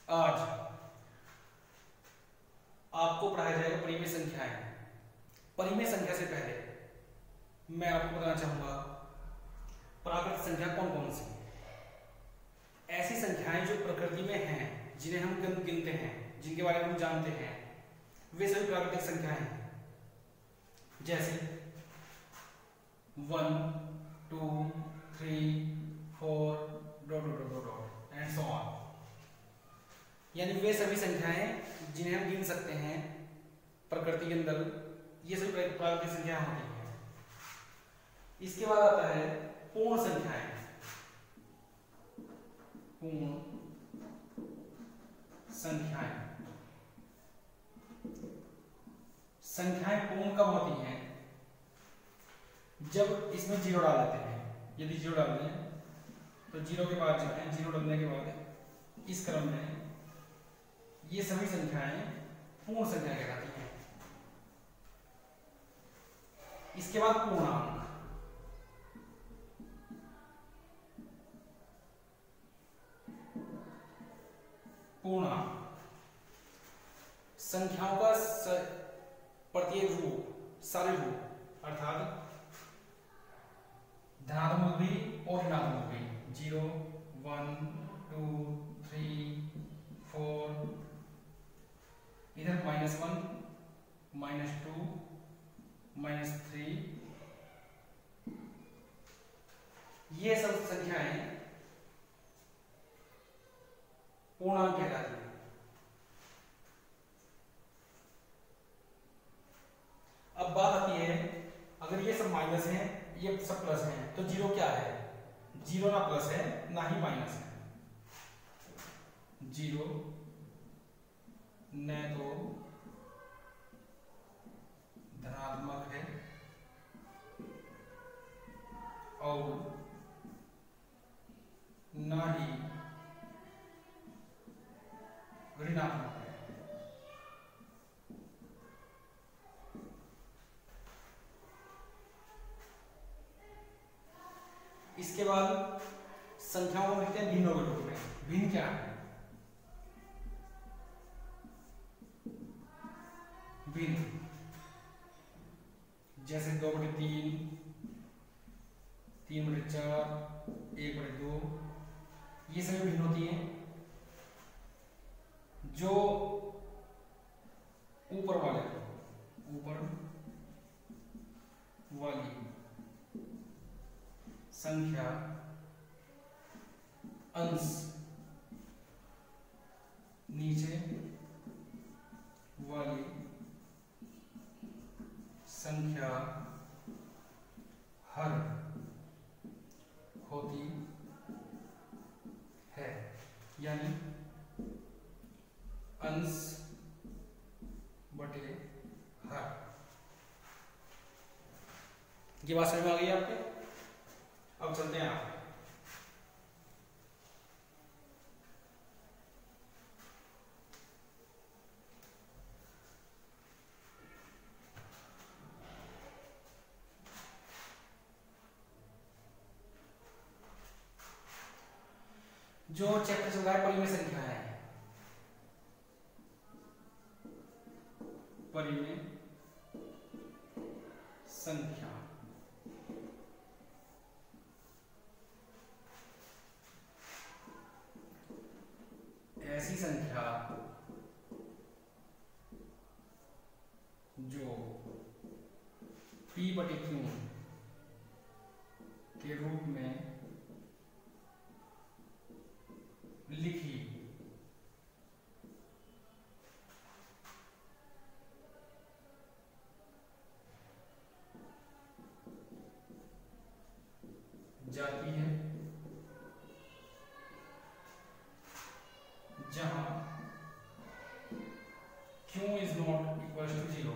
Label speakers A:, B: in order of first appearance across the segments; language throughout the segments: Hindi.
A: आज आपको पढ़ाया जाएगा परिमेय संख्याएं। परिमेय संख्या से पहले मैं आपको बताना चाहूंगा प्राकृतिक संख्या कौन कौन सी ऐसी संख्याएं जो प्रकृति में हैं, जिन्हें हम गिनते हैं, जिनके बारे में हम जानते हैं, वे सभी प्राकृतिक संख्याएं हैं। जैसे 1 2 3 4 एंड सो ऑन। यानी वे सभी संख्याएं जिन्हें हम गिन सकते हैं प्रकृति के अंदर, ये सभी प्राकृतिक संख्याएं होती हैं। इसके बाद आता है पूर्ण संख्याएं। पूर्ण संख्याएं संख्याएं पूर्ण कब होती हैं? जब इसमें जीरो डाल देते हैं। यदि जीरो डाल दें तो जीरो के बाद जो है, जीरो डालने के बाद इस क्रम में ये सभी संख्याएं पूर्ण संख्या कहलाती हैं। इसके बाद पूर्णांक। पूर्णांक संख्याओं का प्रत्येक रूप, सारे रूप, अर्थात धनात्मक भी और ऋणात्मक भी, 0 1 2 3 4, इधर -1 -2 -3, ये सब संख्याएं पूर्णांक कहलाती हैं। अब बात आती है, अगर ये सब माइनस है, ये सब प्लस है, तो जीरो क्या है? जीरो ना प्लस है ना ही माइनस है। जीरो न तो धनात्मक है और ना ही ऋणात्मक है। इसके बाद संख्याओं को लिखते हैं भिन्नों के रूप में। भिन्न क्या है? भिन्न जैसे 2/3, 3/4, 1/2, ये सभी भिन्न होती हैं। जो ऊपर वाली संख्या अंश नीचे वाली संख्या हर होती है। यानी अंश बटे हर। ये बात समझ में आ गई आपके? अब चलते हैं आगे। जो चैप्टर चल रहा है परिमेय संख्या है, परिमेय संख्या ऐसी संख्या जो P/Q के रूप में लिखी जाती है, जहां Q is not equal to 0।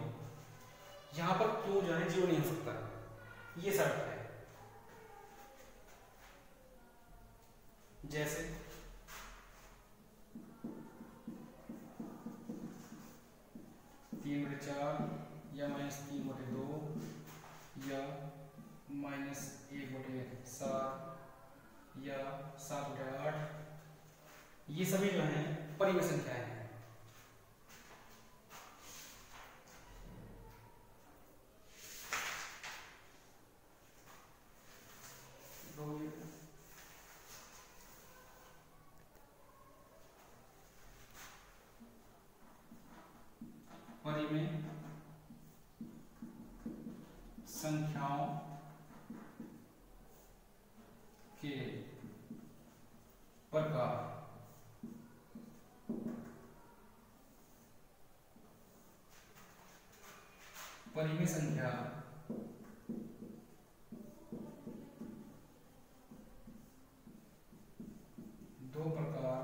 A: यहां पर Q जो है 0 नहीं हो सकता, ये शर्त है। जैसे 3/4 या -3/2 या -1/7 या 7/8, ये सभी जो हैं परिमेय संख्याएं हैं। परिमेय संख्याओं के प्रकार। परिमेय संख्या दो प्रकार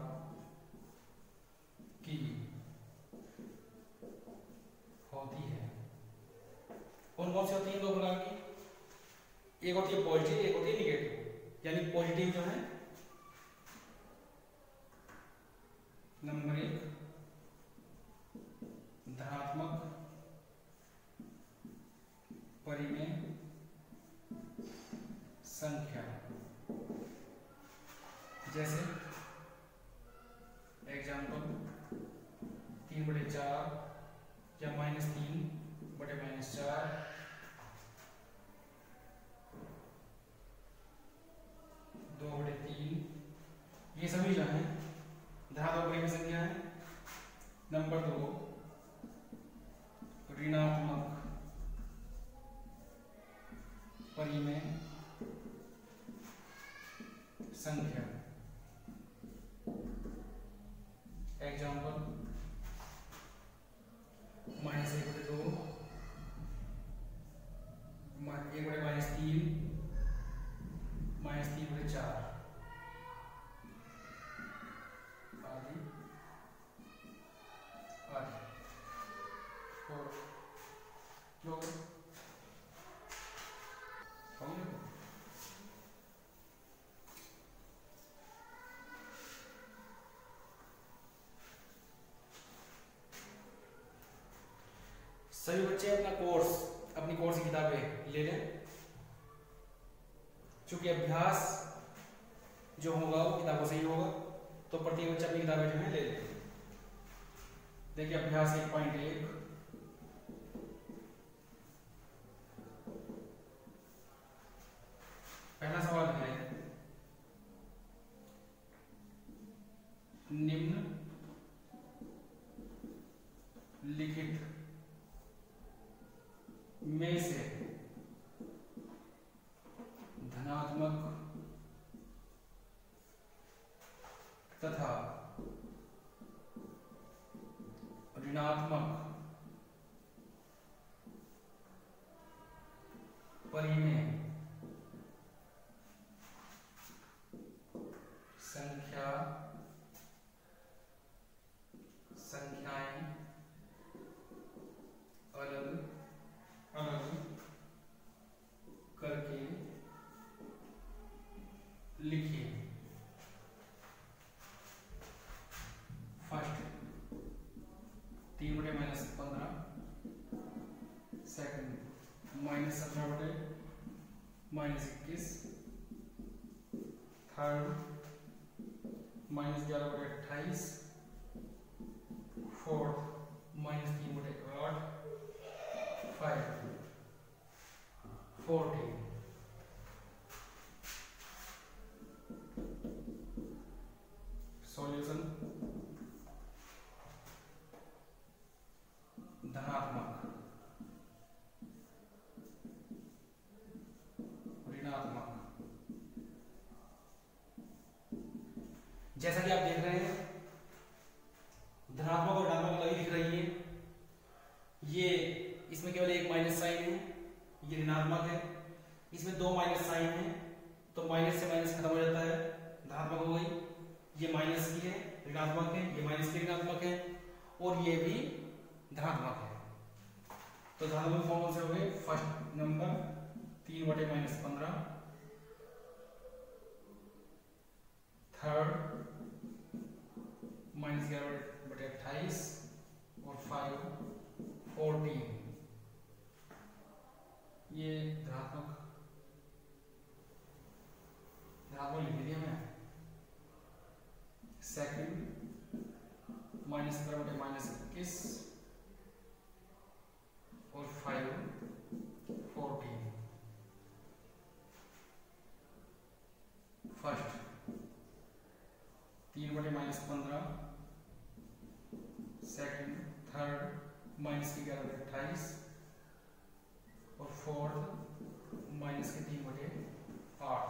A: की होती है। कौन कौन सी होती है दो प्रकार की? एक होती है पॉजिटिव, एक होती है निगेटिव। यानी पॉजिटिव जो है नंबर एक धनात्मक परिमेय संख्या, जैसे एग्जाम्पल 3/4 या -3/-4, 2/3, ये सभी जो है धनात्मक परिमेय संख्या है। नंबर 2 ऋणात्मक परिमेय संख्या, एग्जाम्पल -1/2, 1/-3, -3/4 आदि आदि। और जो सभी बच्चे अपनी कोर्स की किताबें ले लें, क्योंकि अभ्यास जो होगा वो किताबों से ही होगा। तो प्रत्येक बच्चा अपनी किताबें जो है ले लें। देखिए अभ्यास 1.1, पहला सवाल है निम्न लिखित में से धनात्मक तथा ऋणात्मक परिमेय संख्याएं अलग अलग करके लिखिए। First 3/-15, second -17/-21, third -11/28, fourth -3/8, 5 14। Solution धनात्मक, ऋणात्मक। जैसा कि आप देख रहे हैं धनात्मक और ऋणात्मक अलग दिख रही है। ये इसमें केवल एक माइनस साइन है, ये ऋणात्मक है। इसमें दो माइनस साइन है, तो माइनस से माइनस खत्म हो जाता है, धनात्मक हो गई। ये माइनस की है, ऋणात्मक है, ये माइनस की ऋणात्मक है, और ये भी धनात्मक है। तो धनात्मक कौन से हो गए? फर्स्ट नंबर 3/-15, थर्ड -11/28 और 5 14। ये धनात्मक लिख दिया मैं। सेकंड -15 और 5 14। फर्स्ट 3/-15, सेकंड थर्ड -11/28 और फोर्थ -3/8।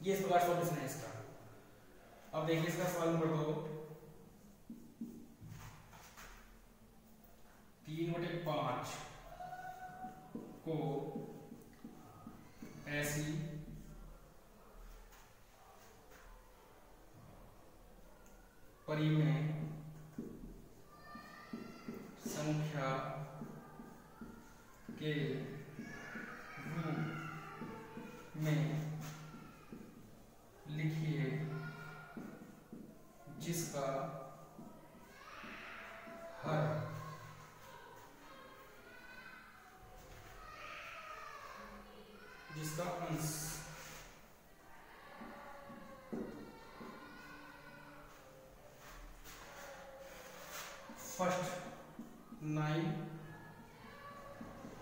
A: ये इस प्रकार सॉल्यूशन है इसका। अब देखिए इसका सवाल नंबर 2, 3/5 को ऐसी परिमेय संख्या के रूप में लिखिए जिसका हर अंश फर्स्ट 9,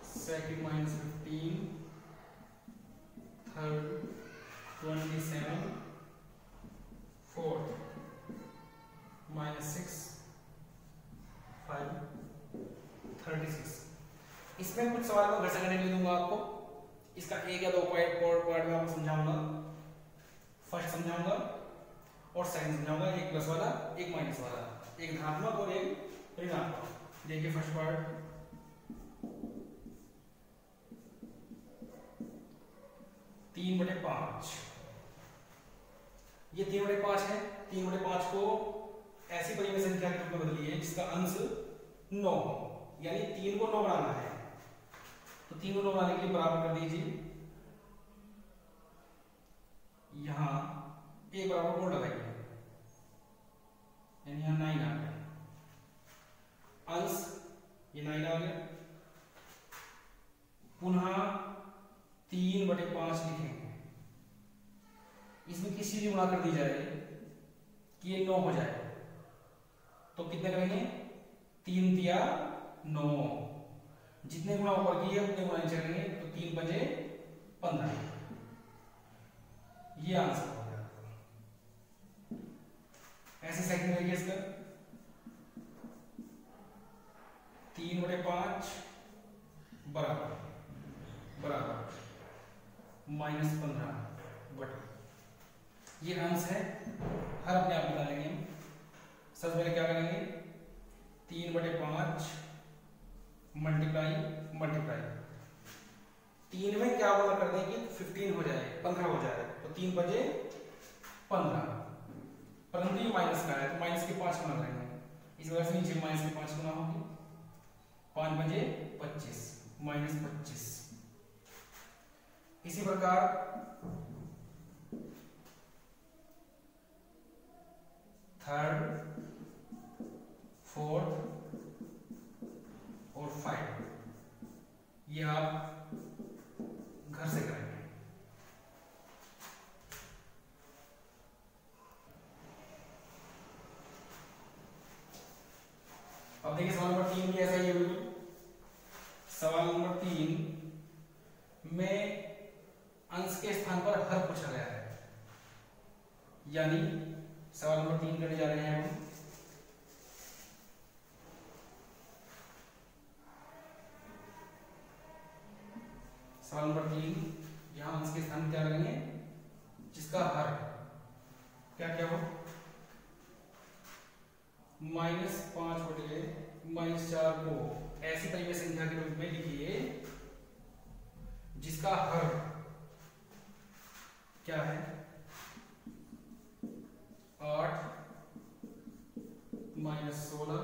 A: सेकंड -15, थर्ड 27, फोर्थ -6, 5 36। इसमें कुछ सवाल मैं घर से करने के लिए दूंगा आपको। इसका एक या दो पार्ट में आपको समझाऊंगा। फर्स्ट समझाऊंगा और सेकंड समझाऊंगा, एक प्लस वाला एक माइनस वाला, एक धनात्मक और एक ऋणात्मक। देखिए फर्स्ट पार्ट, 3/5। ये 3/5 है। 3/5 को ऐसी परिमेय संख्या के रूप में बदलिए जिसका अंश 9 हो, यानी 3 को 9 बनाना है। तो 3 को 9 बनाने के लिए बराबर कर दीजिए, यहां एक बराबर और लगाइए, यानी यहां 9 आ गया। अंश ये 9 आ गया। पुनः 3/5 लिखेंगे। इसमें किसी भी गुणा कर दी जाए कि ये 9 हो जाए, तो कितने करेंगे? 3 तिया 9, जितने गुणा ऊपर किए उतने गुणा नीचे करेंगे, तो 3×5 = 15। ये आंसर हो गया। ऐसे सेकंड देखिए इसका, 3/5 बराबर -15/। ये अंश है, हर अपने आप निकालेंगे हम। सबसे पहले क्या करेंगे? 3/5 मल्टीप्लाई 3 में क्या गुणा कर दें कि 15 हो जाए, 15 हो जाए, तो 3×15। परंतु ये माइनस का है तो माइनस के 5 गुना करेंगे, इस वजह से नीचे माइनस के 5 गुना होगी। 5×25 -25। इसी प्रकार थर्ड, फोर्थ और 5, ये आप घर से करेंगे। अब देखिए सवाल नंबर 3 भी ऐसा ही है बिल्कुल। सवाल नंबर 3 में अंश के स्थान पर हर पूछा गया है, यानी सवाल नंबर 3 करने जा रहे हैं हम। सवाल नंबर 3, यहां अंश के स्थान क्या करेंगे? जिसका हर क्या क्या हो? -5/-4 को ऐसी परिमेय संख्या के रूप में लिखिए जिसका हर क्या है? 8 -16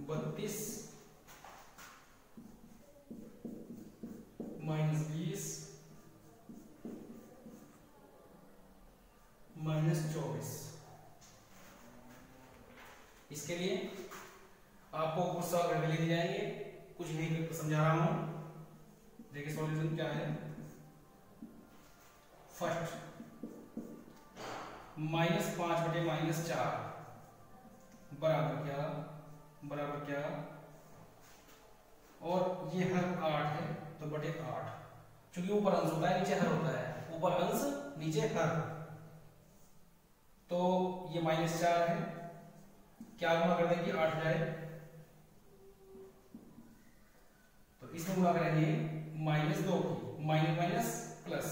A: 32 -20 -24। इसके लिए आपको कुछ सवाल घर में ले जाएंगे, कुछ नहीं समझा रहा हूं। देखिए सॉल्यूशन क्या है। फर्स्ट -5/-4 बराबर क्या, और ये हर 8 है तो बटे 8, क्योंकि ऊपर अंश होता है नीचे हर होता है, ऊपर अंश नीचे हर, तो ये -4 है, क्या गुणा कर देंगे 8 जाए, तो इसमें गुणा करेंगे -2 की, माइनस प्लस,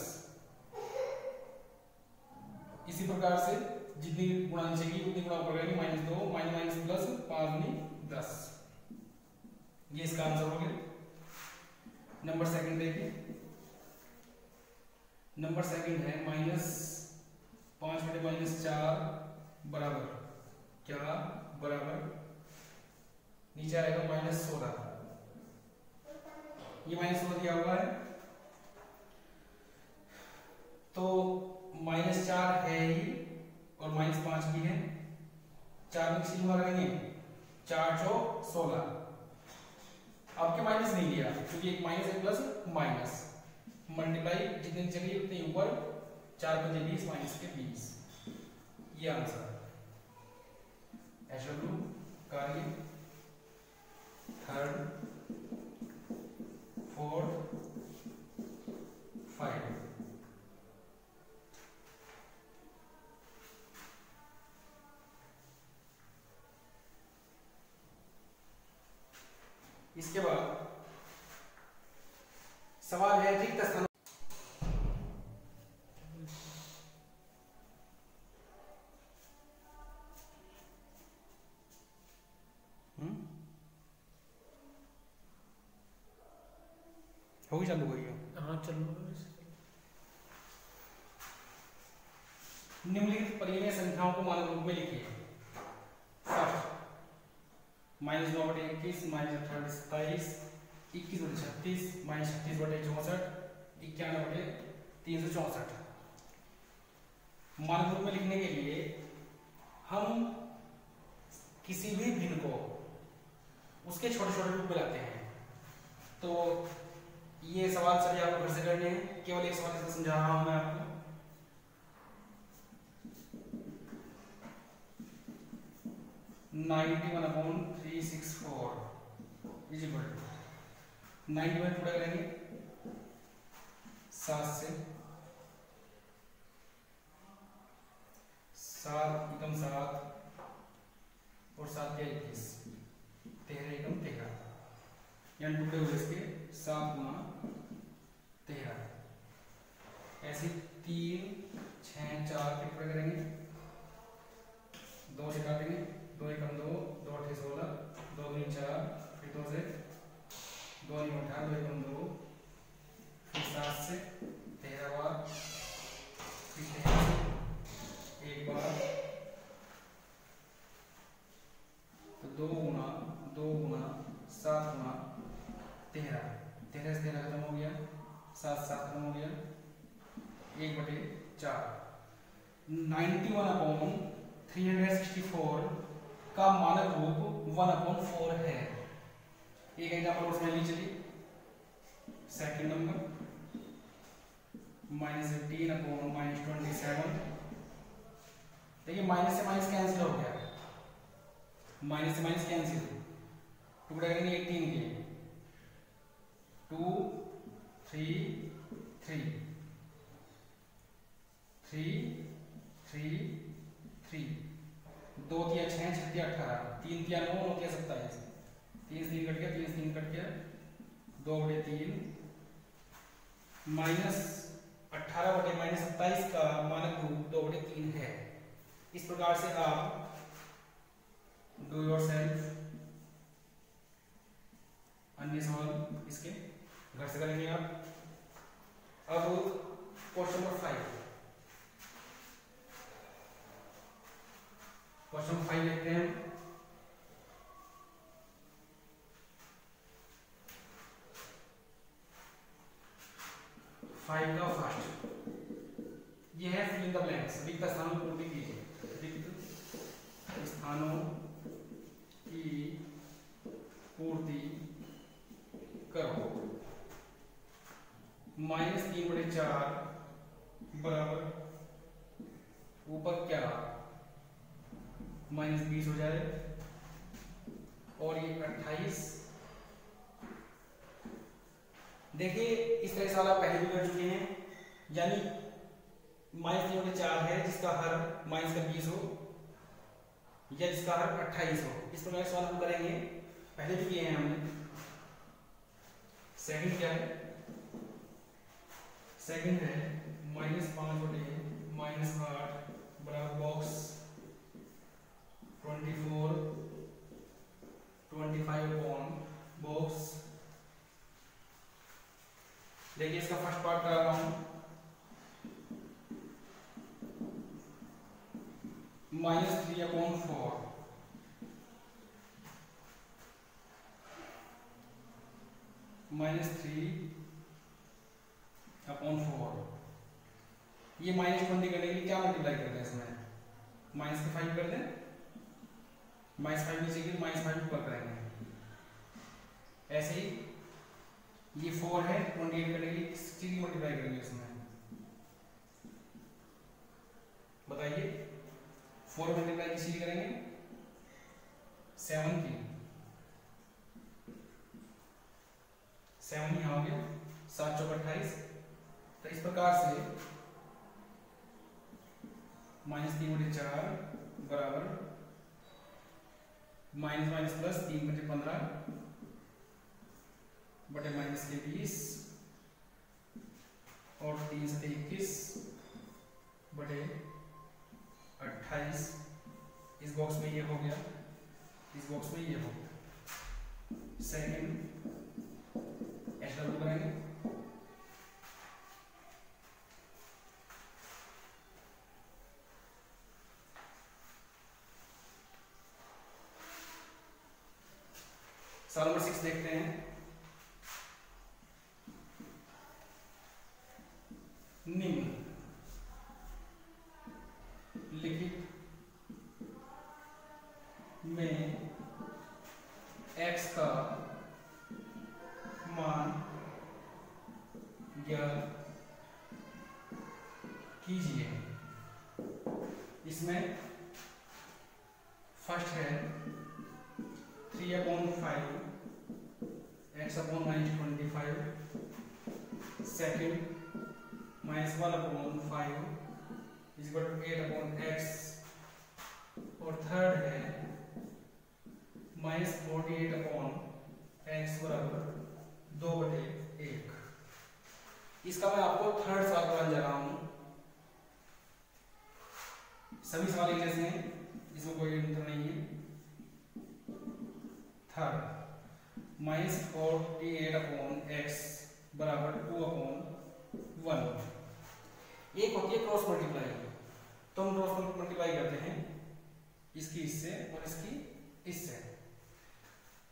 A: इसी प्रकार से जितनी गुणा नीचे की उतनी गुणा ऊपर करेंगे, -2 माइनस प्लस 5 दूनी 10, ये इसका आंसर हो गया। नंबर सेकंड देखिए, नंबर सेकंड है -5/-4 बराबर क्या, बराबर नीचे आएगा -16, ये -16 दिया हुआ है, तो -4 है ही और -5 भी है, 4 में किसी गुणा करेंगे, 4 चौक 16, आपके माइनस नहीं लिया क्योंकि एक माइनस एक प्लस माइनस, मल्टीप्लाई जितनी चलिए उतनी ऊपर, 4×5 = -20 के 20, ये आंसर एशब्लू कार्य थर्ड फोर्थ 5। इसके बाद सवाल है रिक्त स्थान, होगी चालू हुई है,
B: हाँ चलो।
A: निम्नलिखित परिमेय संख्याओं को मानक रूप में लिखिए। फर्स्ट -9/21 -18/27 21/36 -36/64 91/364। मानक रूप में लिखने के लिए हम किसी भी भिन्न को उसके छोटे छोटे रूप में लाते हैं। तो ये सवाल सभी आपको घर से करने हैं, केवल एक सवाल इसका समझा रहा हूं मैं आपको। 91/364 इज इक्वल टू 91 टुकड़ा करेंगे 7 से, 7 एकम 7 और 7 के 21, 13 एकम 13, यानी टुकड़े हुए इसके 7 गुना 13, ऐसे 3 6 4 के टुकड़े करेंगे, 2 से काटेंगे, 2 एकम 2, 2 अठे 16, 2 दूनी 4, फिर 2 से 2 नहीं 18, 2 एकम 2, फिर 7 से 13 बार, फिर 13 से एक बार, तो 2 गुना 7 गुना 13, 13 से 13 खत्म हो गया, 7 7 खत्म हो गया, 1/4। 91/364 का मानक रूप 1/4 है। एक एग्जाम्पल और समझ लीजिए। सेकंड नंबर -18/-27, देखिए माइनस से माइनस कैंसिल हो गया, माइनस से माइनस कैंसिल, टुकड़ा करेंगे 18 के, 2 3 3 3 3 3, 2 3 6 6 18, 3 3 9 9 3 27, 3 3 कट गया, 3 3 कट गया, 2/3 -18/-27 का मानक रूप 2/3 है। इस प्रकार से आप डू योर सेल्फ अन्य सवाल इसके घर से करेंगे आप। अब क्वेश्चन नंबर 5, क्वेश्चन 5 लिखते हैं। फाइव का फर्स्ट ये है फिल इन द ब्लैंक्स, रिक्त स्थानों की पूर्ति कीजिए। रिक्त स्थानों की पूर्ति करो। -3/4 बराबर ऊपर क्या -20 हो जाए, और ये 28। देखिए इस तरह से आप पहले भी कर चुके हैं, यानी -3/4 है जिसका हर -20 हो या जिसका हर 28 हो। इस प्रकार सवाल हम करेंगे, पहले भी किए हैं हमने। सेकंड क्या है? सेकंड है -5/8 बराबर बॉक्स 24 25 अपॉन बॉक्स। देखिए इसका फर्स्ट पार्ट करा रहा हूं, -3/4 -3/4। ये -20 करने के लिए क्या मल्टीप्लाई करते हैं इसमें? -5 कर दें, -5 नीचे की -5 ऊपर करेंगे। ऐसे ही ये 4 है, 28 करने के लिए किस चीज की मल्टीप्लाई करेंगे इसमें? बताइए, 4 मल्टीप्लाई किस चीज करेंगे? 7 की। 7 यहाँ हो गया, 7 × 28। तो इस प्रकार से -3/4 बराबर माइनस प्लस 3/15 बटे -20 और 3/21 बटे 28। इस बॉक्स में ये हो गया, इस बॉक्स में ये हो गया। सेकेंड SW करेंगे, सवाल नंबर 6 देखते हैं। निम्न लिखित में x का मान ज्ञात कीजिए। इसमें फर्स्ट है 3/5 x/-25, सेकेंड -1/5 8/x, और थर्ड है -48/x बराबर 2/1। इसका मैं आपको थर्ड सवाल कराने जा रहा हूं। सभी सवाल एक जैसे हैं, इसमें कोई अंतर नहीं है। थर्ड -48/x बराबर 2/1। एक होती है क्रॉस मल्टीप्लाई, तो हम क्रॉस मल्टीप्लाई करते हैं इसकी इससे और इसकी इससे।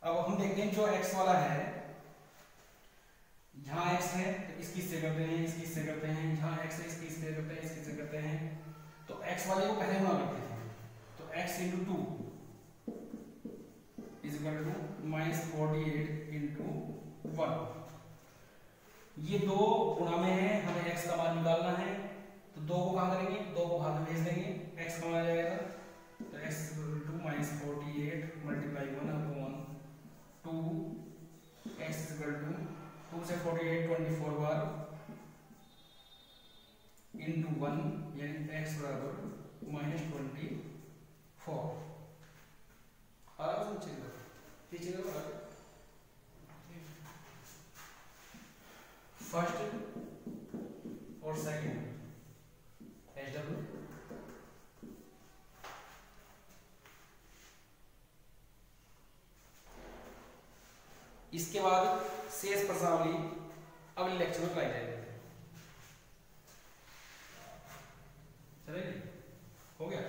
A: अब हम देखते हैं जो x वाला है, जहां x है तो इसकी इससे करते हैं, इसकी इससे करते हैं, जहां x है इसकी इससे करते हैं, इसकी इससे करते हैं। तो x वाले को पहले गुणा करते हैं, तो x × 2 = -48/1। ये दो गुणा में है, हमें x का मान निकालना है, तो 2 को कहां करेंगे? 2 को भाग में भेज देंगे, x का मान आ जाएगा। तो x = -48 × 1/2। x = 2 से 48 24 बार × 1, यानी x बराबर -24। आराम से नीचे फर्स्ट और सेकंड SW। इसके बाद शेष प्रश्नावली अगले लेक्चर में कराई जाएगी। चलेगी? हो गया।